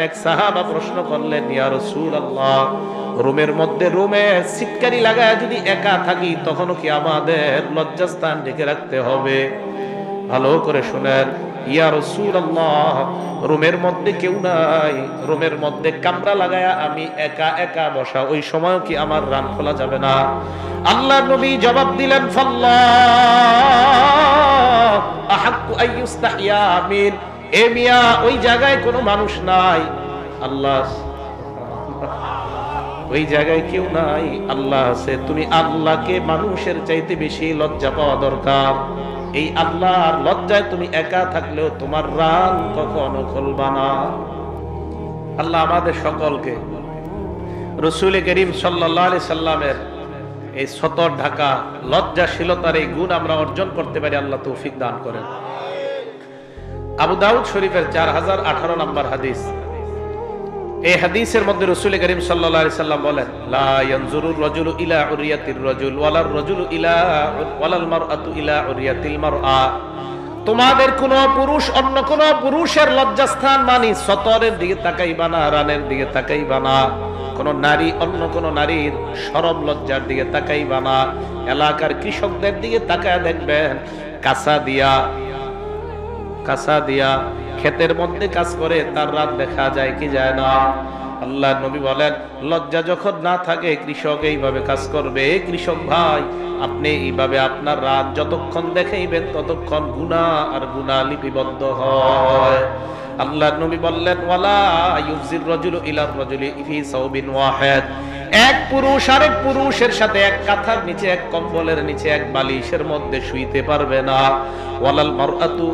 এক সাহাবা প্রশ্ন করলেন, ইয়া রাসূলুল্লাহ, রুমের মধ্যে রুমে সিটকারি লাগায় যদি একা থাকি তখনও কি আমাদের লজ্জাস্থান ঢেকে রাখতে হবে? ভালো করে শুনেন, ইয়া রাসূলুল্লাহ, রুমের মধ্যে কেউ নাই, রুমের মধ্যে কামরা লাগায়া আমি একা একা বসা, ওই সময় কি আমার রান খোলা যাবে না? আল্লাহর নবী জবাব দিলেন, ফাল্লাহ আহাক্কু আইয়ুস্তাহিয়া মিন, এ মিয়া ওই জায়গায় কোনো মানুষ নাই, আল্লাহ ওই জায়গায় কেউ নাই, আল্লাহ আছে। তুমি আল্লাহকে মানুষের চাইতে বেশি লজ্জা পাওয়া দরকার। এই আল্লাহর লজ্জায় তুমি একা থাকলেও তোমার রান কখনো খুলবা না। আল্লাহ আমাদের সকলকে রাসূল করিম সাল্লাল্লাহু আলাইহি সাল্লামের এই সতর ঢাকা লজ্জাশীলতার এই গুণ আমরা অর্জন করতে পারি, আল্লাহ তৌফিক দান করেন। আবু দাউদ শরীফের 4018 নম্বর হাদিস। এই হাদিসের মধ্যে রাসূল করিম সাল্লাল্লাহু আলাইহি সাল্লাম বলেন, লা ইয়ানজুরুর রাজুলু ইলা উরিয়াতির রাজুল ওয়ালার রাজুলু ইলা ওয়ালাল মারআতু ইলা উরিয়াতিল মারআ। তোমাদের কোন পুরুষ অন্য কোন পুরুষের লজ্জাস্থান মানে সতরের দিকে তাকাইবা না, রানের দিকে তাকাইবা না। কোন নারী অন্য কোন নারীর শরম লজ্জার দিকে তাকাইবা না। এলাকার কৃষকদের দিকে তাকায় দেখবেন, কাঁচা দিয়া ক্ষেতের মধ্যে কাজ করে, তার রাত দেখা যায় কি যায় না? আল্লাহ নবী বলেন, লজ্জা যখন না থাকে কৃষক এইভাবে কাজ করবে। কৃষক ভাই, আপনি এইভাবে আপনার রাত যতক্ষণ দেখাইবেন ততক্ষণ গুনাহ আর গুনাহ লিপিবদ্ধ হয়। আল্লাহ নবী বললেন, ওয়ালা ইউজির রাজুলু ইলার রাজুলি ফি সাওবিন ওয়াহিদ, এক পুরুষ আরেক পুরুষের সাথে এক কাঁথার নিচে, এক কম্বলের নিচে, এক বালিশের মধ্যে শুইতে পারবে না। ওয়ালাল মারআতু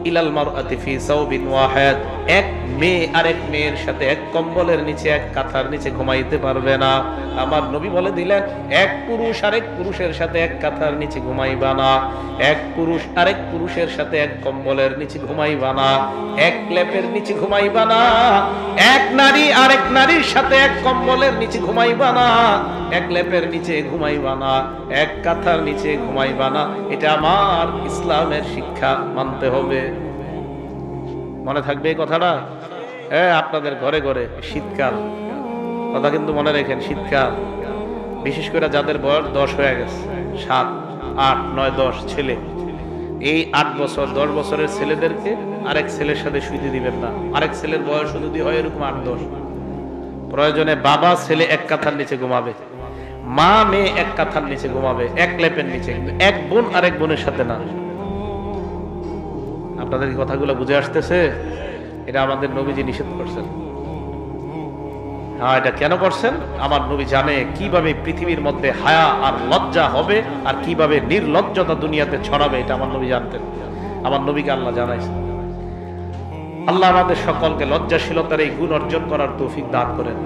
ইলাল মারআতি ফি সাওবিন ওয়াহিদ, এক মেয়ে আরেক মেয়ের সাথে এক কম্বলের নিচে, এক কাঁথার নিচে ঘুমাইতে পারবে না। আমার নবী বলে দিলেন, এক পুরুষ আরেক পুরুষের সাথে এক কাঁথার নিচে ঘুমাইবা না, এক পুরুষ আরেক পুরুষের সাথে এক কম্বলের নিচে ঘুমাইবা না, এক লেপের নিচে ঘুমাইবা না, এক নারী আরেক নারীর সাথে এক কম্বলের নিচে ঘুমাইবা না, এক লেপের নিচে ঘুমাইবা না, এক কাঁথার নিচে ঘুমাইবা না। এটা আমার ইসলামের শিক্ষা, মানতে হবে। মনে থাকবে এই কথাটা? আপনাদের ঘরে ঘরে শীতকাল, কথা কিন্তু মনে রাখেন, শীতকাল বিশেষ করে যাদের বয়স 10 হয়ে গেছে, 7, 8, 9, 10 ছেলে, এই 8 বছর 10 বছরের ছেলেদেরকে আরেক ছেলের সাথে শুইতে দিবেন না। আরেক ছেলের বয়স যদি হয় এরকম 8-10, প্রয়োজনে বাবা ছেলে এক কাঁথার নিচে ঘুমাবে, মা মেয়ে এক কাঁথার নিচে ঘুমাবে, এক লেপের নিচে, এক বোন আরেক বোনের সাথে না। আপনাদের কি কথাগুলো বুঝে আসতেছে? এটা আমাদের নবীজি নিষেধ করছেন। হ্যাঁ, এটা কেন করছেন? আমার নবী জানে কিভাবে পৃথিবীর মধ্যে হায়া আর লজ্জা হবে আর কিভাবে নির্লজ্জতা দুনিয়াতে ছড়াবে, এটা আমার নবী জানতেন। আমার নবীকে আল্লাহ জানাইছেন। আল্লাহ আমাদের সকলকে লজ্জাশীলতার এই গুণ অর্জন করার তৌফিক দান করেন।